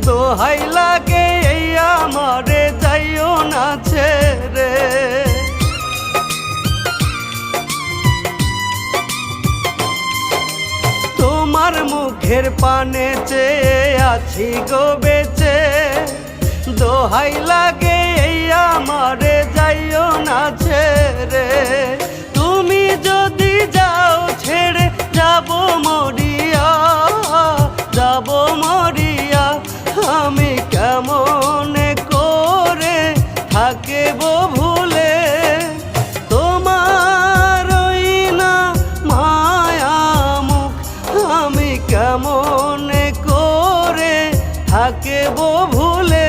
দোহাই লাগে এই আমারে যাইও না ছেড়ে। তোমার মুখের পানে চেয়ে আছি গো বেঁচে, দোহাই লাগে এই আমারে যাইও না ছেড়ে। তুমি যদি যাও ছেড়ে যাব মরিয়া, যাব মরিয়া, আমি কেমন করে থাকিব ভুলে তোমার ওই না মায়া মুখ, আমি কেমন করে থাকিব ভুলে।